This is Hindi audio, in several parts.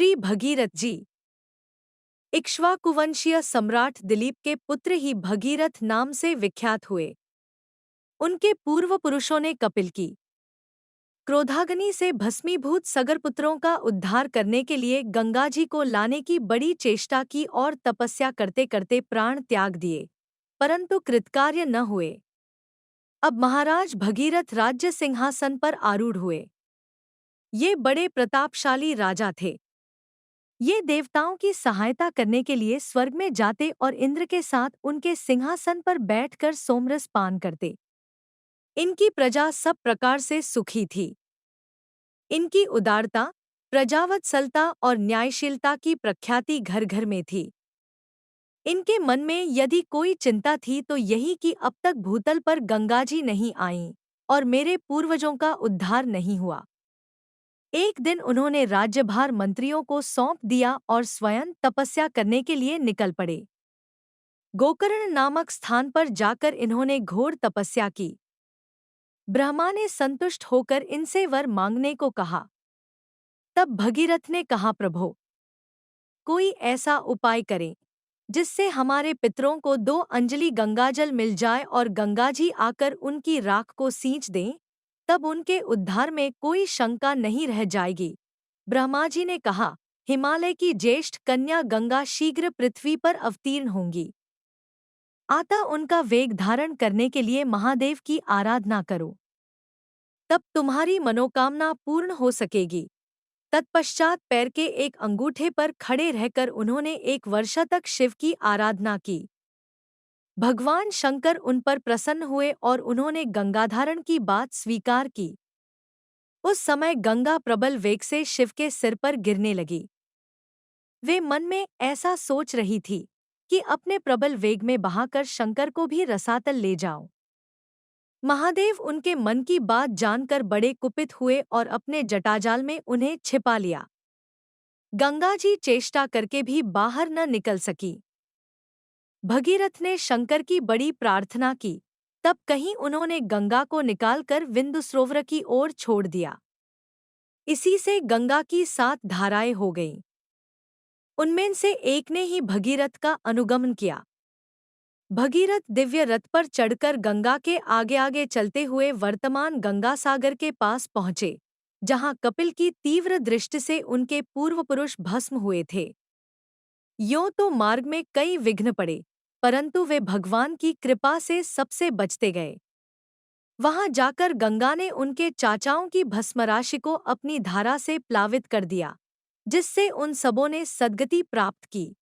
श्री भगीरथ जी इक्ष्वाकुवंशीय सम्राट दिलीप के पुत्र ही भगीरथ नाम से विख्यात हुए। उनके पूर्व पुरुषों ने कपिल की क्रोधाग्नि से भस्मीभूत सगरपुत्रों का उद्धार करने के लिए गंगाजी को लाने की बड़ी चेष्टा की और तपस्या करते करते प्राण त्याग दिए, परंतु कृतकार्य न हुए। अब महाराज भगीरथ राज्य सिंहासन पर आरूढ़ हुए। ये बड़े प्रतापशाली राजा थे। ये देवताओं की सहायता करने के लिए स्वर्ग में जाते और इंद्र के साथ उनके सिंहासन पर बैठकर सोमरस पान करते। इनकी प्रजा सब प्रकार से सुखी थी। इनकी उदारता, प्रजावत्सलता और न्यायशीलता की प्रख्याति घर घर में थी। इनके मन में यदि कोई चिंता थी तो यही कि अब तक भूतल पर गंगाजी नहीं आईं और मेरे पूर्वजों का उद्धार नहीं हुआ। एक दिन उन्होंने राज्यभार मंत्रियों को सौंप दिया और स्वयं तपस्या करने के लिए निकल पड़े। गोकर्ण नामक स्थान पर जाकर इन्होंने घोर तपस्या की। ब्रह्मा ने संतुष्ट होकर इनसे वर मांगने को कहा। तब भगीरथ ने कहा, प्रभो, कोई ऐसा उपाय करें जिससे हमारे पितरों को 2 अंजलि गंगाजल मिल जाए और गंगाजी आकर उनकी राख को सींच दें, तब उनके उद्धार में कोई शंका नहीं रह जाएगी। ब्रह्मा जी ने कहा, हिमालय की ज्येष्ठ कन्या गंगा शीघ्र पृथ्वी पर अवतीर्ण होंगी। आता उनका वेग धारण करने के लिए महादेव की आराधना करो, तब तुम्हारी मनोकामना पूर्ण हो सकेगी। तत्पश्चात पैर के एक अंगूठे पर खड़े रहकर उन्होंने 1 वर्ष तक शिव की आराधना की। भगवान शंकर उन पर प्रसन्न हुए और उन्होंने गंगाधारण की बात स्वीकार की। उस समय गंगा प्रबल वेग से शिव के सिर पर गिरने लगी। वे मन में ऐसा सोच रही थी कि अपने प्रबल वेग में बहाकर शंकर को भी रसातल ले जाऊं। महादेव उनके मन की बात जानकर बड़े कुपित हुए और अपने जटाजाल में उन्हें छिपा लिया। गंगाजी चेष्टा करके भी बाहर न निकल सकी। भगीरथ ने शंकर की बड़ी प्रार्थना की, तब कहीं उन्होंने गंगा को निकालकर विंदु सरोवर की ओर छोड़ दिया। इसी से गंगा की 7 धाराएं हो गईं। उनमें से एक ने ही भगीरथ का अनुगमन किया। भगीरथ दिव्य रथ पर चढ़कर गंगा के आगे आगे चलते हुए वर्तमान गंगा सागर के पास पहुंचे, जहां कपिल की तीव्र दृष्टि से उनके पूर्व पुरुष भस्म हुए थे। यों तो मार्ग में कई विघ्न पड़े, परंतु वे भगवान की कृपा से सबसे बचते गए। वहां जाकर गंगा ने उनके चाचाओं की भस्मराशि को अपनी धारा से प्लावित कर दिया, जिससे उन सबों ने सद्गति प्राप्त की।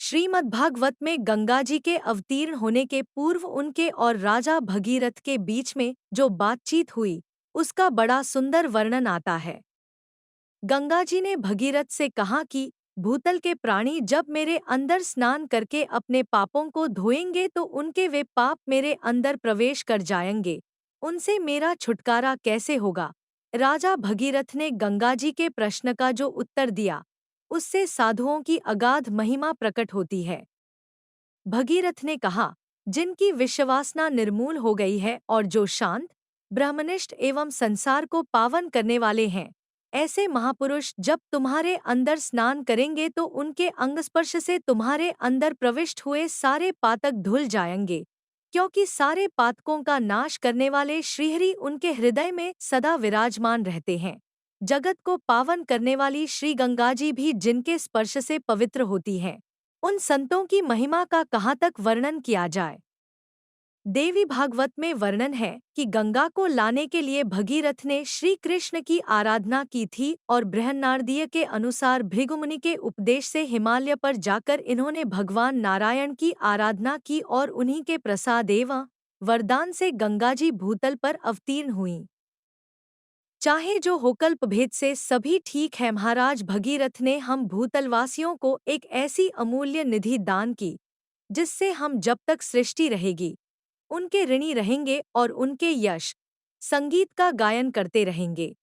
श्रीमद्भागवत में गंगाजी के अवतीर्ण होने के पूर्व उनके और राजा भगीरथ के बीच में जो बातचीत हुई, उसका बड़ा सुंदर वर्णन आता है। गंगाजी ने भगीरथ से कहा कि भूतल के प्राणी जब मेरे अंदर स्नान करके अपने पापों को धोएंगे तो उनके वे पाप मेरे अंदर प्रवेश कर जाएंगे, उनसे मेरा छुटकारा कैसे होगा। राजा भगीरथ ने गंगाजी के प्रश्न का जो उत्तर दिया, उससे साधुओं की अगाध महिमा प्रकट होती है। भगीरथ ने कहा, जिनकी विश्ववासना निर्मूल हो गई है और जो शांत, ब्रह्मनिष्ठ एवं संसार को पावन करने वाले हैं, ऐसे महापुरुष जब तुम्हारे अंदर स्नान करेंगे तो उनके अंगस्पर्श से तुम्हारे अंदर प्रविष्ट हुए सारे पातक धुल जाएंगे, क्योंकि सारे पातकों का नाश करने वाले श्रीहरि उनके हृदय में सदा विराजमान रहते हैं। जगत को पावन करने वाली श्री गंगाजी भी जिनके स्पर्श से पवित्र होती हैं, उन संतों की महिमा का कहाँ तक वर्णन किया जाए। देवी भागवत में वर्णन है कि गंगा को लाने के लिए भगीरथ ने श्री कृष्ण की आराधना की थी और बृहन्नारदीय के अनुसार भृगुमुनि के उपदेश से हिमालय पर जाकर इन्होंने भगवान नारायण की आराधना की और उन्हीं के प्रसाद एवं वरदान से गंगाजी भूतल पर अवतीर्ण हुईं। चाहे जो हो, कल्पभेद से सभी ठीक है। महाराज भगीरथ ने हम भूतलवासियों को एक ऐसी अमूल्य निधि दान की, जिससे हम जब तक सृष्टि रहेगी उनके ऋणी रहेंगे और उनके यश संगीत का गायन करते रहेंगे।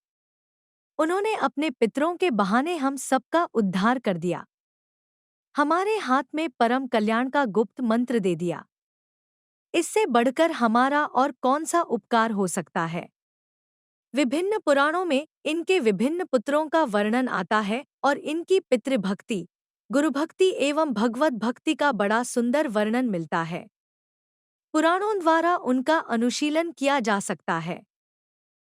उन्होंने अपने पितरों के बहाने हम सबका उद्धार कर दिया, हमारे हाथ में परम कल्याण का गुप्त मंत्र दे दिया। इससे बढ़कर हमारा और कौन सा उपकार हो सकता है। विभिन्न पुराणों में इनके विभिन्न पुत्रों का वर्णन आता है और इनकी पितृभक्ति, गुरुभक्ति एवं भगवत भक्ति का बड़ा सुंदर वर्णन मिलता है। पुराणों द्वारा उनका अनुशीलन किया जा सकता है।